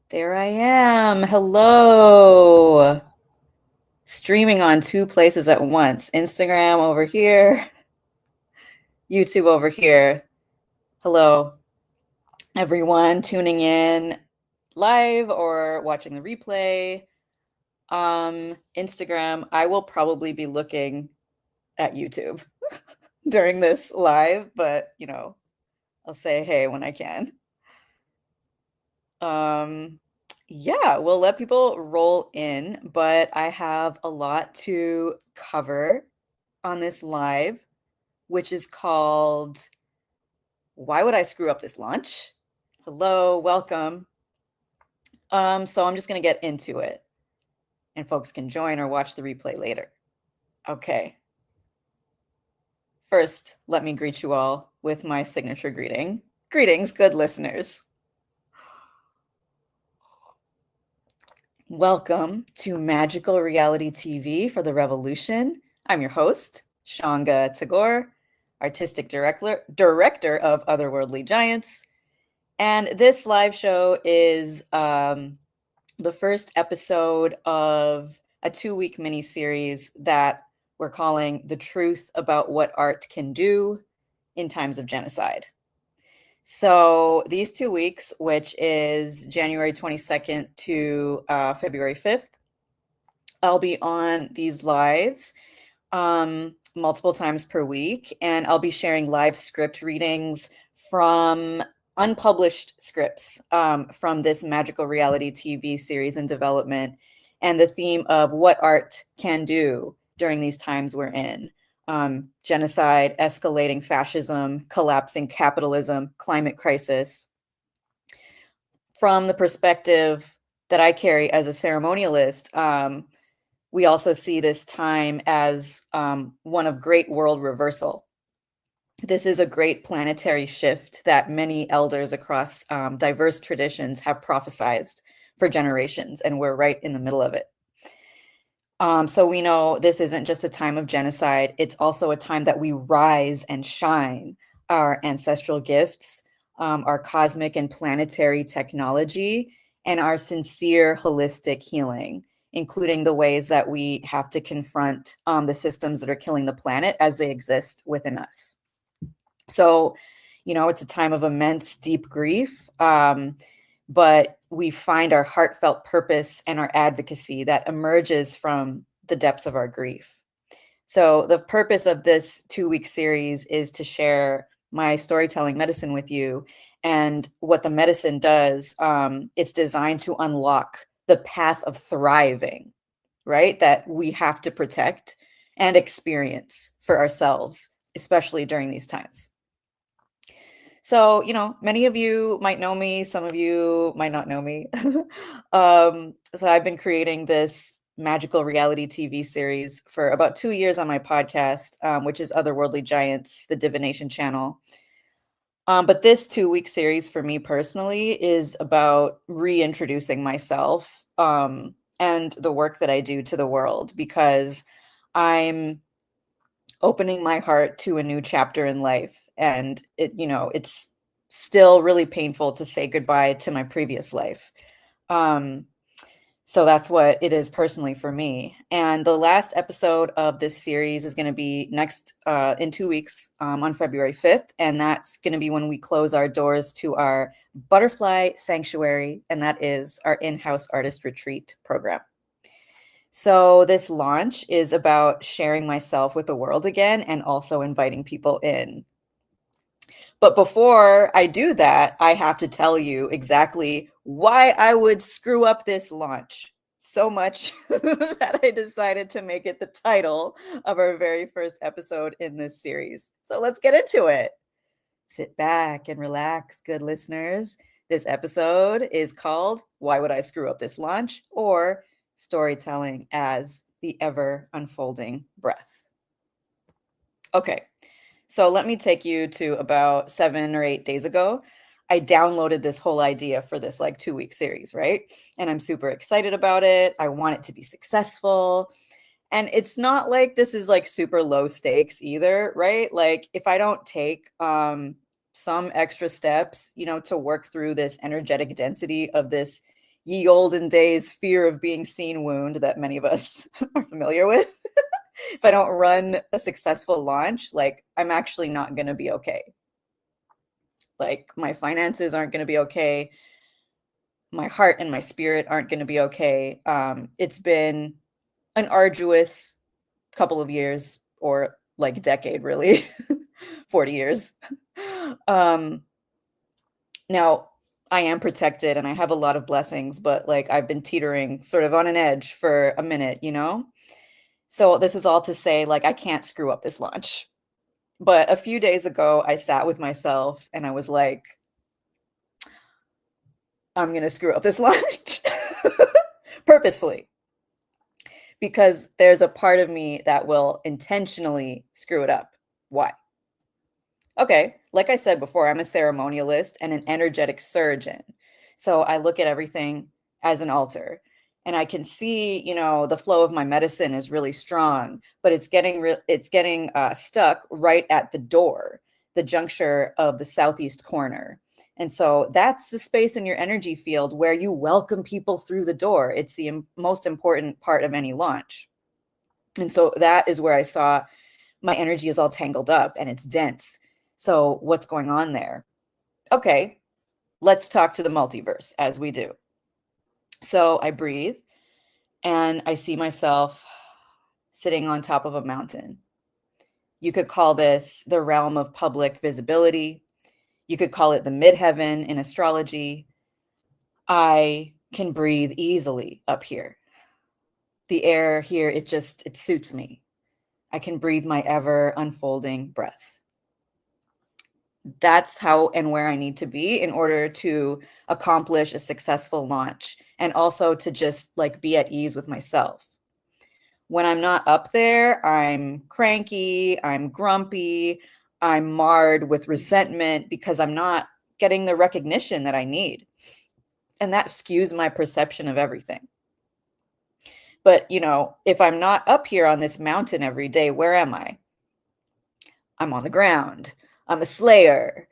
There I am. Hello. Streaming on two places at once. Instagram over here, YouTube over here. Hello, everyone tuning in live or watching the replay. Instagram, I will probably be looking at YouTube during this live, but I'll say hey when I can. Yeah, we'll let people roll in, but I have a lot to cover on this live, which is called Why Would I Screw Up This Launch? Hello, welcome. So I'm just going to get into it, and folks can join or watch the replay later. Okay. First, let me greet you all with my signature greeting. Greetings, good listeners. Welcome to Magical Reality TV for the Revolution. I'm your host, Shanga Tagore, Artistic Director of Otherworldly Giants. And this live show is the first episode of a 2-week mini-series that we're calling The Truth About What Art Can Do in Times of Genocide. So these 2 weeks, which is January 22nd to February 5th, I'll be on these lives multiple times per week, and I'll be sharing live script readings from unpublished scripts from this Magical Reality TV series in development, and the theme of what art can do during these times we're in. Genocide, escalating fascism, collapsing capitalism, climate crisis. From the perspective that I carry as a ceremonialist, we also see this time as one of great world reversal. This is a great planetary shift that many elders across diverse traditions have prophesized for generations, and we're right in the middle of it. So we know this isn't just a time of genocide. It's also a time that we rise and shine our ancestral gifts, our cosmic and planetary technology, and our sincere holistic healing including the ways that we have to confront the systems that are killing the planet as they exist within us. So, it's a time of immense, deep grief, but we find our heartfelt purpose and our advocacy that emerges from the depths of our grief. So the purpose of this 2-week series is to share my storytelling medicine with you. And what the medicine does, it's designed to unlock the path of thriving, right? That we have to protect and experience for ourselves, especially during these times. So, many of you might know me, some of you might not know me. So I've been creating this magical reality TV series for about 2 years on my podcast, which is Otherworldly Giants, the Divination channel. But this 2-week series for me personally is about reintroducing myself and the work that I do to the world, because I'm opening my heart to a new chapter in life. And it's still really painful to say goodbye to my previous life. So that's what it is personally for me. And the last episode of this series is going to be next in 2 weeks on February 5th. And that's going to be when we close our doors to our Butterfly Sanctuary. And that is our in-house artist retreat program. So this launch is about sharing myself with the world again and also inviting people in. But before I do that, I have to tell you exactly why I would screw up this launch so much that I decided to make it the title of our very first episode in this series. So let's get into it. Sit back and relax, good listeners. This episode is called Why Would I Screw Up This Launch? Or Storytelling as the Ever Unfolding Breath. Okay, so let me take you to about 7 or 8 days ago. I downloaded this whole idea for this 2-week series, right? And I'm super excited about it. I want it to be successful. And it's not like this is super low stakes either, right? If I don't take some extra steps, to work through this energetic density of this ye olden days fear of being seen wound that many of us are familiar with. If I don't run a successful launch, I'm actually not going to be okay. My finances aren't going to be okay. My heart and my spirit aren't going to be okay. It's been an arduous couple of years, or decade, really, 40 years. Now, I am protected and I have a lot of blessings, but I've been teetering sort of on an edge for a minute, So this is all to say, I can't screw up this launch. But a few days ago, I sat with myself and I was like, I'm going to screw up this launch purposefully, because there's a part of me that will intentionally screw it up. Why? Okay, like I said before, I'm a ceremonialist and an energetic surgeon. So I look at everything as an altar. And I can see, the flow of my medicine is really strong, but it's getting stuck right at the door, the juncture of the southeast corner. And so that's the space in your energy field where you welcome people through the door. It's the most important part of any launch. And so that is where I saw my energy is all tangled up and it's dense. So what's going on there? Okay, let's talk to the multiverse, as we do. So I breathe and I see myself sitting on top of a mountain. You could call this the realm of public visibility. You could call it the midheaven in astrology. I can breathe easily up here. The air here, it suits me. I can breathe my ever unfolding breath. That's how and where I need to be in order to accomplish a successful launch, and also to just be at ease with myself. When I'm not up there, I'm cranky, I'm grumpy, I'm marred with resentment because I'm not getting the recognition that I need. And that skews my perception of everything. But, if I'm not up here on this mountain every day, where am I? I'm on the ground. I'm a slayer.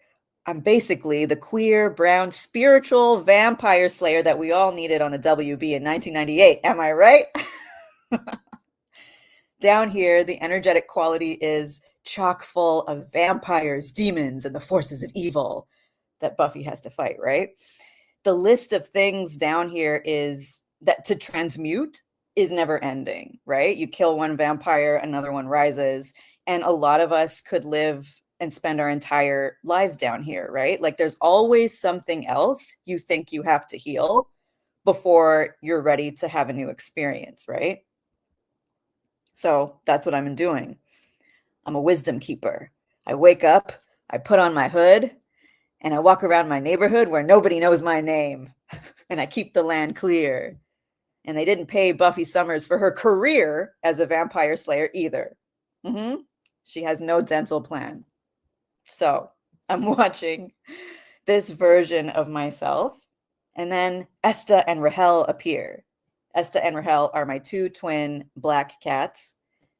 I'm basically the queer, brown, spiritual vampire slayer that we all needed on the WB in 1998. Am I right? Down here, the energetic quality is chock full of vampires, demons, and the forces of evil that Buffy has to fight, right? The list of things down here is that to transmute is never ending, right? You kill one vampire, another one rises, and a lot of us could live and spend our entire lives down here, right? Like there's always something else you think you have to heal before you're ready to have a new experience, right? So that's what I'm doing. I'm a wisdom keeper. I wake up, I put on my hood, and I walk around my neighborhood where nobody knows my name, and I keep the land clear. And they didn't pay Buffy Summers for her career as a vampire slayer either. She has no dental plan. So I'm watching this version of myself, and then Esta and Rahel appear. Esta and Rahel are my two twin black cats.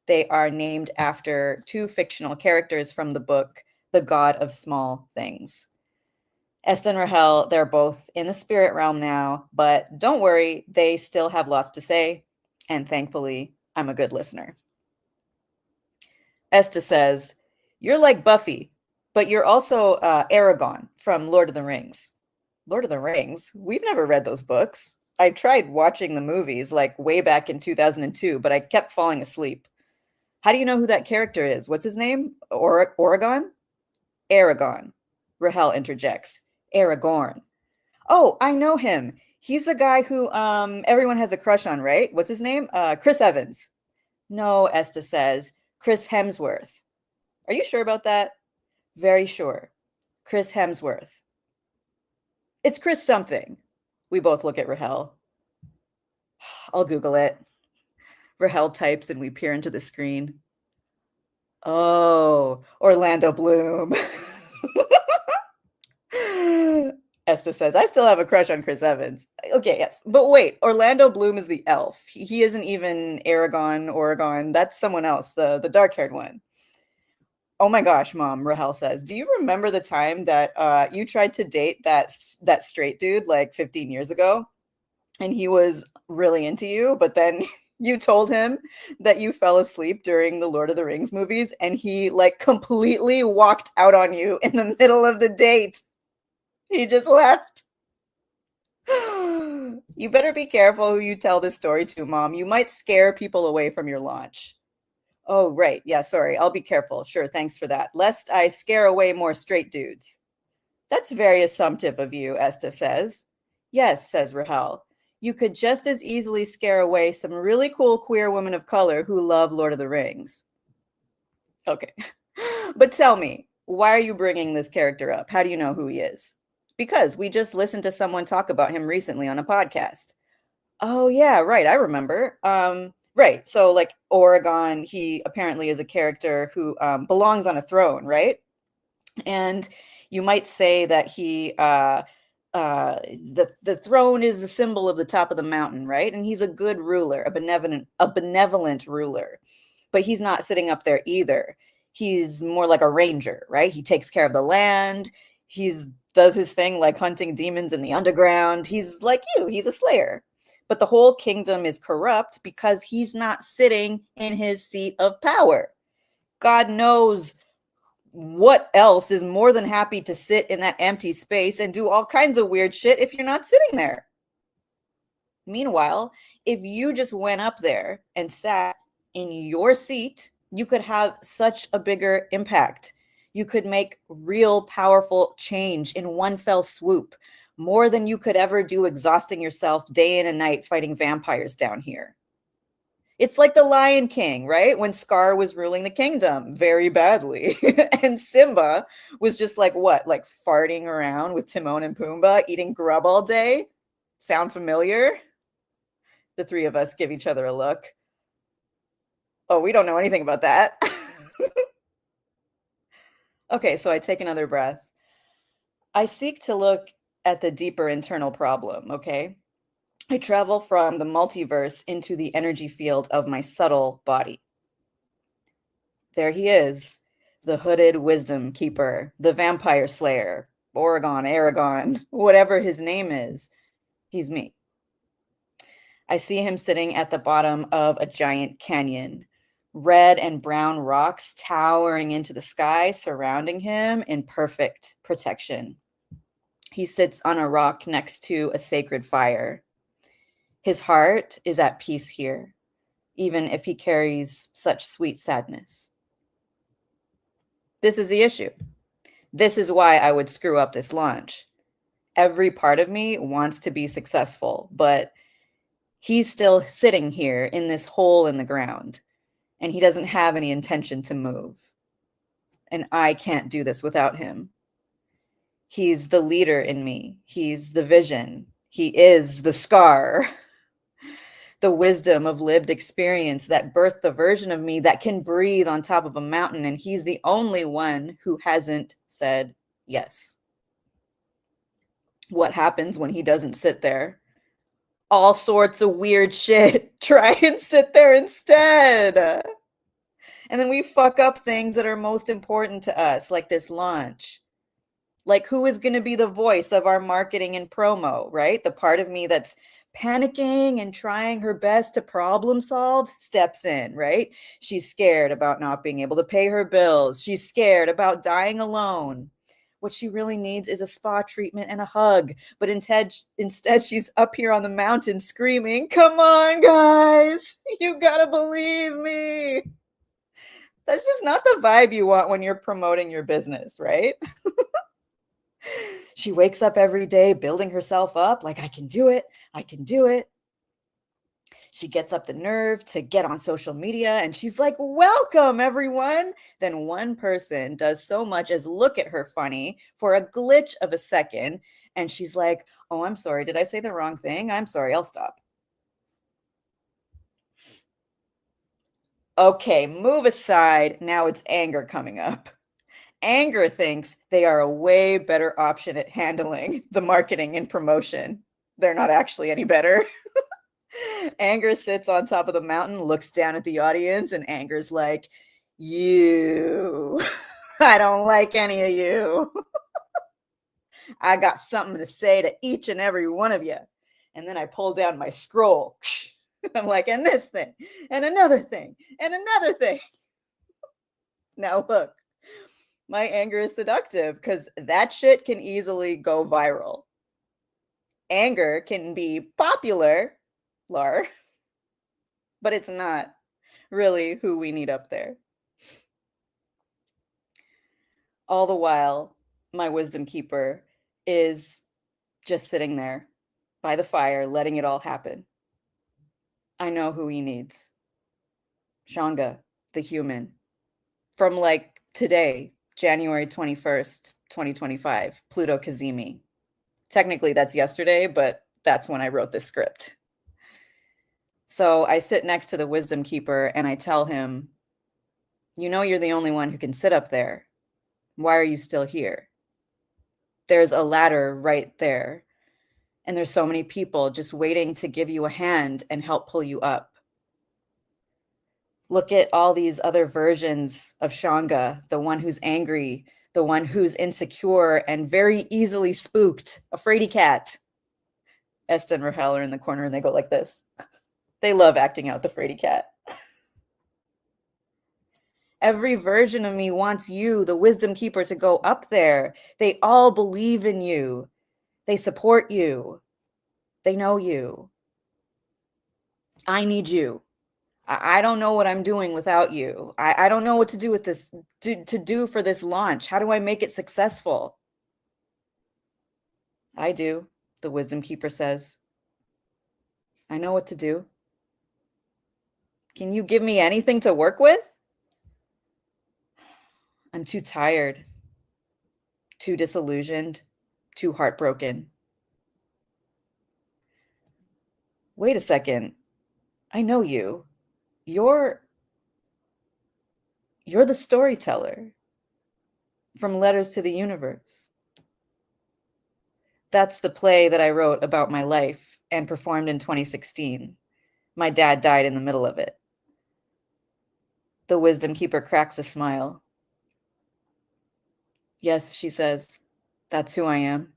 They are named after two fictional characters from the book, The God of Small Things. Esta and Rahel, they're both in the spirit realm now, but don't worry, they still have lots to say, and thankfully, I'm a good listener. Esta says, "You're like Buffy, but you're also Aragorn from Lord of the Rings." Lord of the Rings? We've never read those books. I tried watching the movies like way back in 2002, but I kept falling asleep. How do you know who that character is? What's his name? Oregon? Aragorn. Rahel interjects. Aragorn. Oh, I know him. He's the guy who everyone has a crush on, right? What's his name? Chris Evans. No, Esta says. Chris Hemsworth. Are you sure about that? Very sure. Chris Hemsworth. It's Chris something. We both look at Rahel. I'll Google it. Rahel types and we peer into the screen. Oh, Orlando Bloom. Esta says, I still have a crush on Chris Evans. Okay, yes. But wait, Orlando Bloom is the elf. He isn't even Oregon. That's someone else, the dark-haired one. Oh my gosh, Mom, Rahel says, do you remember the time that you tried to date that straight dude like 15 years ago? And he was really into you, but then you told him that you fell asleep during the Lord of the Rings movies, and he like completely walked out on you in the middle of the date. He just left. You better be careful who you tell this story to, Mom. You might scare people away from your launch. Oh, right. Yeah, sorry. I'll be careful. Sure, thanks for that. Lest I scare away more straight dudes. That's very assumptive of you, Esta says. Yes, says Rahel. You could just as easily scare away some really cool queer women of color who love Lord of the Rings. Okay. But tell me, why are you bringing this character up? How do you know who he is? Because we just listened to someone talk about him recently on a podcast. Oh, yeah, right. I remember. Right. So, like, Oregon, he apparently is a character who belongs on a throne, right? And you might say that he the throne is a symbol of the top of the mountain, right? And he's a good ruler, a benevolent ruler, but he's not sitting up there either. He's more like a ranger, right? He takes care of the land. He's does his thing like hunting demons in the underground. He's like you, he's a slayer. But the whole kingdom is corrupt because he's not sitting in his seat of power. God knows what else is more than happy to sit in that empty space and do all kinds of weird shit if you're not sitting there. Meanwhile, if you just went up there and sat in your seat, you could have such a bigger impact. You could make real powerful change in one fell swoop, more than you could ever do exhausting yourself day in and night fighting vampires down here. It's like the Lion King, right? When Scar was ruling the kingdom very badly. And Simba was just like, what? Like farting around with Timon and Pumbaa, eating grub all day? Sound familiar? The three of us give each other a look. Oh, we don't know anything about that. Okay, so I take another breath. I seek to look at the deeper internal problem, okay? I travel from the multiverse into the energy field of my subtle body. There he is, the hooded wisdom keeper, the vampire slayer, Oregon, Aragon, whatever his name is, he's me. I see him sitting at the bottom of a giant canyon, red and brown rocks towering into the sky, surrounding him in perfect protection. He sits on a rock next to a sacred fire. His heart is at peace here, even if he carries such sweet sadness. This is the issue. This is why I would screw up this launch. Every part of me wants to be successful, but he's still sitting here in this hole in the ground, and he doesn't have any intention to move. And I can't do this without him. He's the leader in me. He's the vision. He is the scar. The wisdom of lived experience that birthed the version of me that can breathe on top of a mountain. And he's the only one who hasn't said yes. What happens when he doesn't sit there? All sorts of weird shit. Try and sit there instead. And then we fuck up things that are most important to us, like this launch. Like, who is going to be the voice of our marketing and promo, right? The part of me that's panicking and trying her best to problem solve steps in, right? She's scared about not being able to pay her bills. She's scared about dying alone. What she really needs is a spa treatment and a hug. But instead she's up here on the mountain screaming, "Come on, guys, you gotta believe me." That's just not the vibe you want when you're promoting your business, right? She wakes up every day building herself up like, I can do it. I can do it. She gets up the nerve to get on social media and she's like, welcome, everyone. Then one person does so much as look at her funny for a glitch of a second. And she's like, oh, I'm sorry. Did I say the wrong thing? I'm sorry. I'll stop. Okay, move aside. Now it's anger coming up. Anger thinks they are a way better option at handling the marketing and promotion. They're not actually any better. Anger sits on top of the mountain, looks down at the audience, and Anger's like, you. I don't like any of you. I got something to say to each and every one of you. And then I pull down my scroll. I'm like, and this thing, and another thing, and another thing. Now look. My anger is seductive because that shit can easily go viral. Anger can be popular, Lar, but it's not really who we need up there. All the while, my wisdom keeper is just sitting there by the fire, letting it all happen. I know who he needs. Shanga, the human. From like today, January 21st, 2025, Pluto Kazemi. Technically, that's yesterday, but that's when I wrote this script. So I sit next to the wisdom keeper and I tell him, you know, you're the only one who can sit up there. Why are you still here? There's a ladder right there. And there's so many people just waiting to give you a hand and help pull you up. Look at all these other versions of Shanga, the one who's angry, the one who's insecure and very easily spooked, a fraidy cat. Esther and Rahel are in the corner and they go like this. They love acting out the fraidy cat. Every version of me wants you, the wisdom keeper, to go up there. They all believe in you. They support you. They know you. I need you. I don't know what I'm doing without you. I don't know what to do with this, to do for this launch. How do I make it successful? I do, the wisdom keeper says. I know what to do. Can you give me anything to work with? I'm too tired, too disillusioned, too heartbroken. Wait a second. I know you. You're the storyteller from Letters to the Universe. That's the play that I wrote about my life and performed in 2016. My dad died in the middle of it. The wisdom keeper cracks a smile. Yes, she says, That's who I am.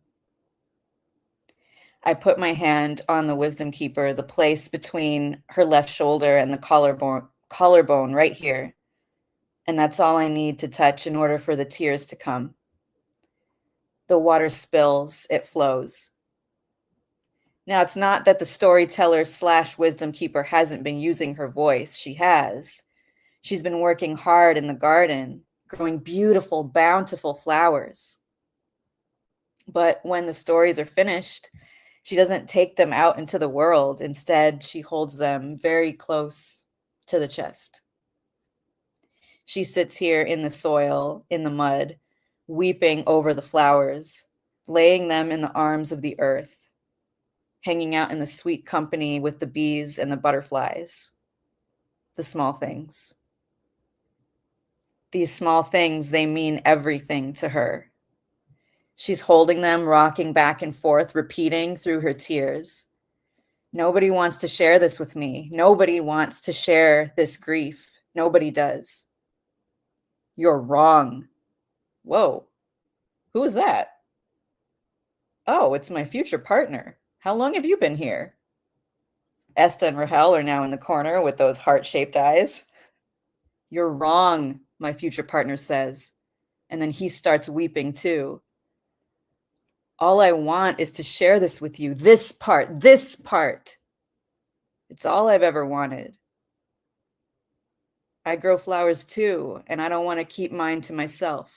I put my hand on the wisdom keeper, the place between her left shoulder and the collarbone right here. And that's all I need to touch in order for the tears to come. The water spills, it flows. Now, it's not that the storyteller / wisdom keeper hasn't been using her voice. She has. She's been working hard in the garden, growing beautiful, bountiful flowers. But when the stories are finished, she doesn't take them out into the world. Instead, she holds them very close to the chest. She sits here in the soil, in the mud, weeping over the flowers, laying them in the arms of the earth, hanging out in the sweet company with the bees and the butterflies, the small things. These small things, they mean everything to her. She's holding them, rocking back and forth, repeating through her tears. Nobody wants to share this with me. Nobody wants to share this grief. Nobody does. You're wrong. Whoa, who is that? Oh, it's my future partner. How long have you been here? Esta and Rahel are now in the corner with those heart-shaped eyes. You're wrong, my future partner says. And then he starts weeping too. All I want is to share this with you. This part. It's all I've ever wanted. I grow flowers too, and I don't want to keep mine to myself.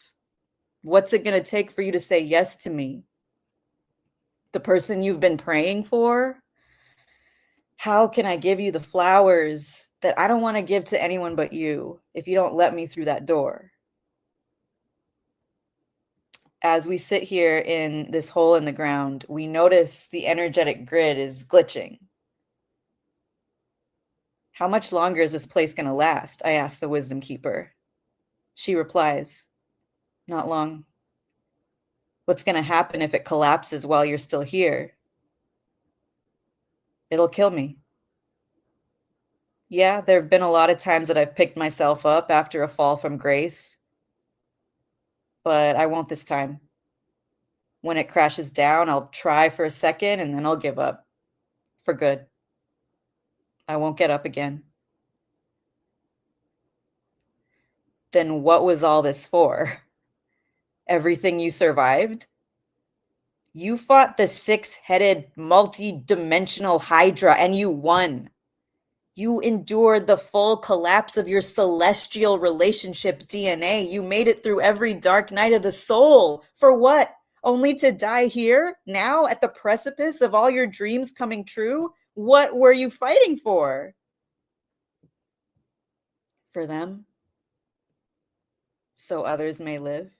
What's it going to take for you to say yes to me? The person you've been praying for? How can I give you the flowers that I don't want to give to anyone but you if you don't let me through that door? As we sit here in this hole in the ground, we notice the energetic grid is glitching. How much longer is this place going to last? I ask the wisdom keeper. She replies, not long. What's going to happen if it collapses while you're still here? It'll kill me. Yeah, there have been a lot of times that I've picked myself up after a fall from grace, but I won't this time. When it crashes down, I'll try for a second and then I'll give up for good. I won't get up again. Then what was all this for? Everything you survived? You fought the 6-headed, multi-dimensional Hydra and you won. You endured the full collapse of your celestial relationship DNA. You made it through every dark night of the soul. For what? Only to die here, now, at the precipice of all your dreams coming true? What were you fighting for? For them? So others may live?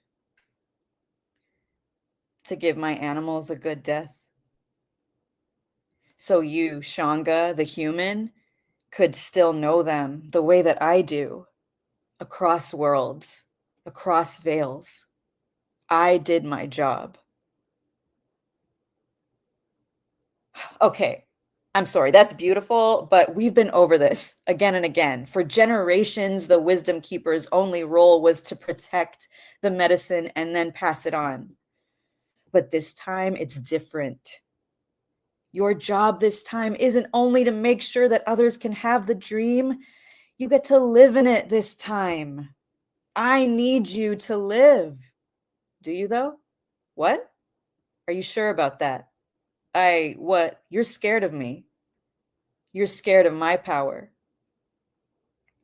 To give my animals a good death? So you, Shanga, the human, could still know them the way that I do, across worlds, across veils. I did my job. Okay, I'm sorry, that's beautiful, but we've been over this again and again. For generations, the wisdom keeper's only role was to protect the medicine and then pass it on. But this time, it's different. Your job this time isn't only to make sure that others can have the dream, you get to live in it this time. I need you to live. Do you, though? What? Are you sure about that? What? You're scared of me. You're scared of my power.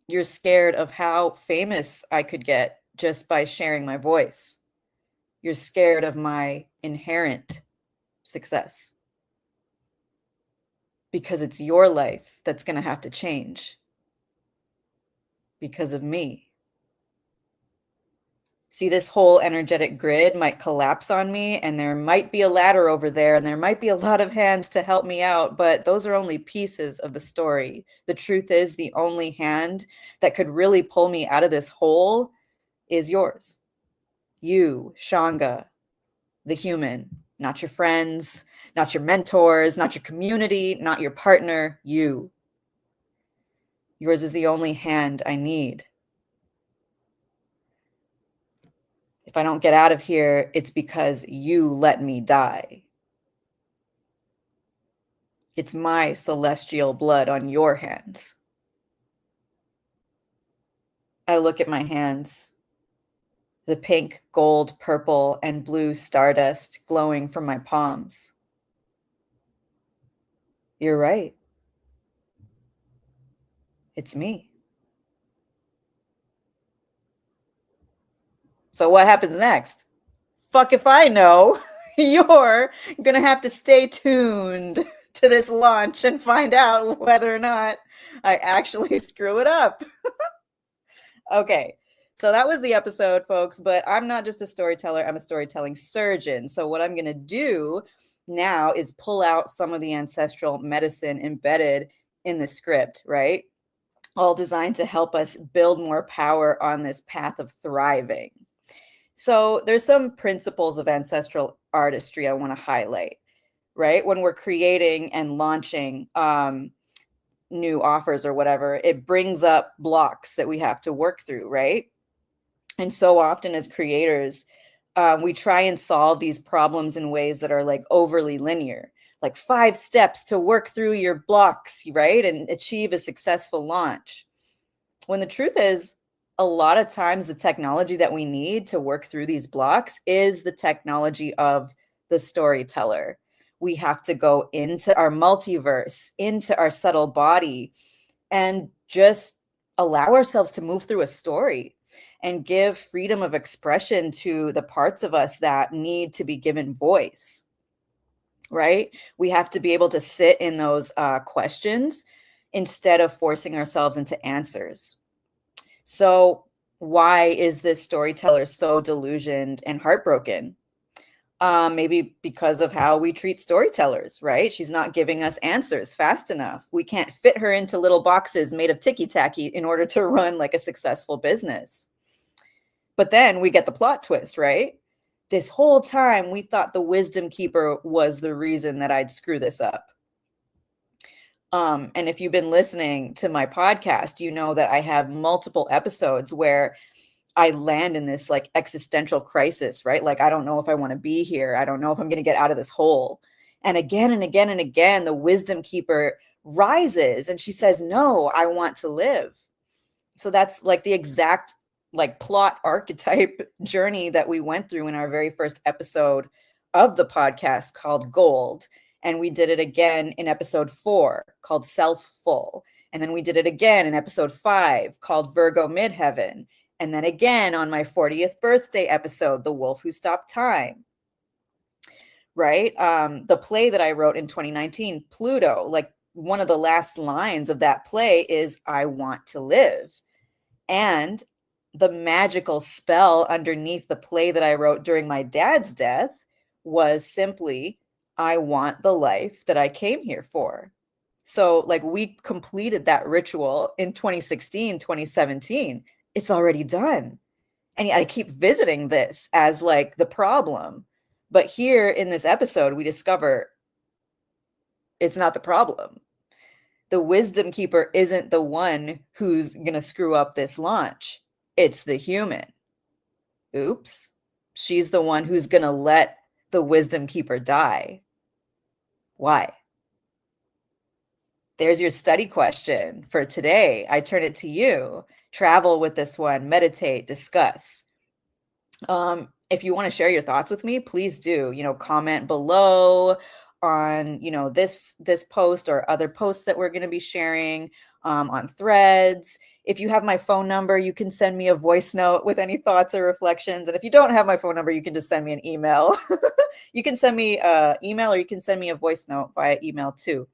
You're scared of how famous I could get just by sharing my voice. You're scared of my inherent success. Because it's your life that's going to have to change. Because of me. See, this whole energetic grid might collapse on me, and there might be a ladder over there, and there might be a lot of hands to help me out, but those are only pieces of the story. The truth is, the only hand that could really pull me out of this hole is yours. You, Shanga, the human, not your friends, not your mentors, not your community, not your partner, you. Yours is the only hand I need. If I don't get out of here, it's because you let me die. It's my celestial blood on your hands. I look at my hands, the pink, gold, purple, and blue stardust glowing from my palms. You're right. It's me. So what happens next? Fuck if I know. You're gonna have to stay tuned to this launch and find out whether or not I actually screw it up. Okay. So that was the episode, folks, but I'm not just a storyteller, I'm a storytelling surgeon. So what I'm going to do now is pull out some of the ancestral medicine embedded in the script, right? All designed to help us build more power on this path of thriving. So there's some principles of ancestral artistry I want to highlight, right? When we're creating and launching new offers or whatever, it brings up blocks that we have to work through, right? And so often as creators, we try and solve these problems in ways that are like overly linear, like 5 steps to work through your blocks, right? And achieve a successful launch. When the truth is, a lot of times the technology that we need to work through these blocks is the technology of the storyteller. We have to go into our multiverse, into our subtle body, and just allow ourselves to move through a story and give freedom of expression to the parts of us that need to be given voice, right? We have to be able to sit in those questions instead of forcing ourselves into answers. So why is this storyteller so delusioned and heartbroken? Maybe because of how we treat storytellers, right? She's not giving us answers fast enough. We can't fit her into little boxes made of ticky-tacky in order to run like a successful business. But then we get the plot twist, right? This whole time we thought the wisdom keeper was the reason that I'd screw this up. And if you've been listening to my podcast, you know that I have multiple episodes where I land in this like existential crisis, right? Like, I don't know if I want to be here. I don't know if I'm going to get out of this hole. And again and again and again, the wisdom keeper rises and she says, no, I want to live. So that's like the exact like plot archetype journey that we went through in our very first episode of the podcast called Gold. And we did it again in episode 4 called Self Full. And then we did it again in episode 5 called Virgo Midheaven. And then again on my 40th birthday episode, The Wolf Who Stopped Time, right? The play that I wrote in 2019, Pluto, like one of the last lines of that play is, I want to live. And the magical spell underneath the play that I wrote during my dad's death was simply, I want the life that I came here for. So like we completed that ritual in 2016, 2017. It's already done. And I keep visiting this as like the problem. But here in this episode, we discover it's not the problem. The wisdom keeper isn't the one who's going to screw up this launch. It's the human. Oops. She's the one who's going to let the wisdom keeper die. Why? There's your study question for today. I turn it to you. Travel with this one, meditate, discuss. If you want to share your thoughts with me, please do, comment below on, this post or other posts that we're going to be sharing on Threads. If you have my phone number, you can send me a voice note with any thoughts or reflections. And if you don't have my phone number, you can just send me an email. You can send me an email or you can send me a voice note via email too.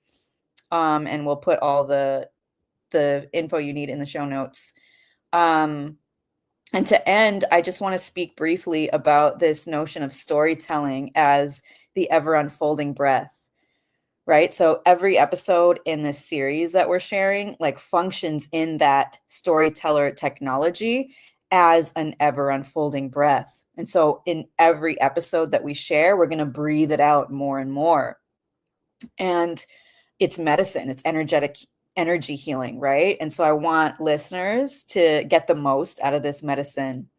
And we'll put all the info you need in the show notes. And to end, I just want to speak briefly about this notion of storytelling as the ever unfolding breath, right? So every episode in this series that we're sharing like functions in that storyteller technology as an ever unfolding breath. And so in every episode that we share, we're going to breathe it out more and more. And it's medicine, it's energy healing, right? And so I want listeners to get the most out of this medicine.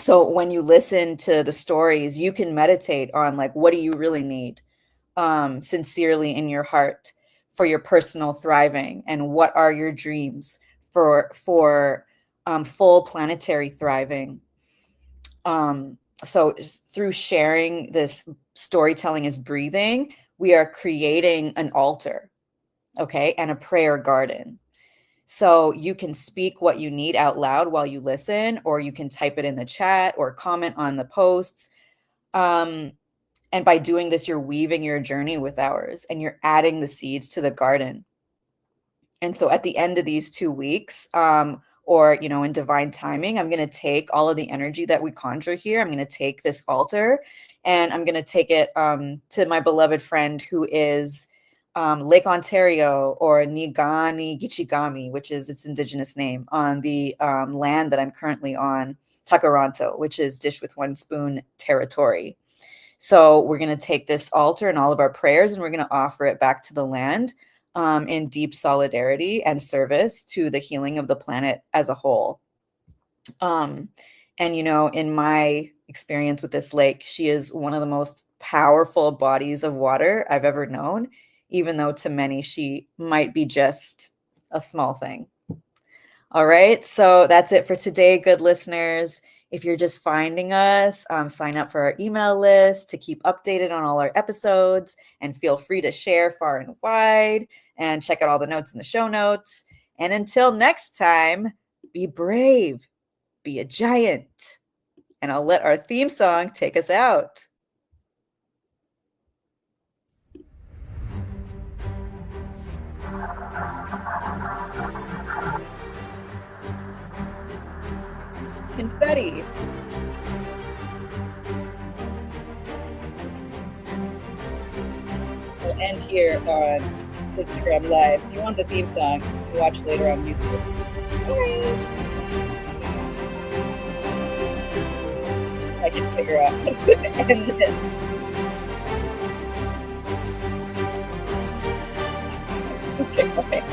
So when you listen to the stories, you can meditate on like, what do you really need, sincerely in your heart for your personal thriving, and what are your dreams for full planetary thriving. So through sharing this storytelling is breathing, we are creating an altar, okay, and a prayer garden. So you can speak what you need out loud while you listen, or you can type it in the chat or comment on the posts. Um, and by doing this, you're weaving your journey with ours, and you're adding the seeds to the garden. And so at the end of these 2 weeks, or in divine timing, I'm going to take all of the energy that we conjure here. I'm going to take this altar, and I'm going to take it to my beloved friend who is Lake Ontario, or Nigani Gichigami, which is its indigenous name, on the land that I'm currently on, Takaranto, which is Dish with One Spoon territory. So we're going to take this altar and all of our prayers, and we're going to offer it back to the land, in deep solidarity and service to the healing of the planet as a whole. Um, and, in my experience with this lake, she is one of the most powerful bodies of water I've ever known, even though to many she might be just a small thing. All right, so that's it for today, good listeners. If you're just finding us, sign up for our email list to keep updated on all our episodes, and feel free to share far and wide, and check out all the notes in the show notes. And until next time, be brave, be a giant. And I'll let our theme song take us out. Confetti. We'll end here on Instagram Live. If you want the theme song, you can watch later on YouTube. Bye. I can figure out how to end this. Okay, bye.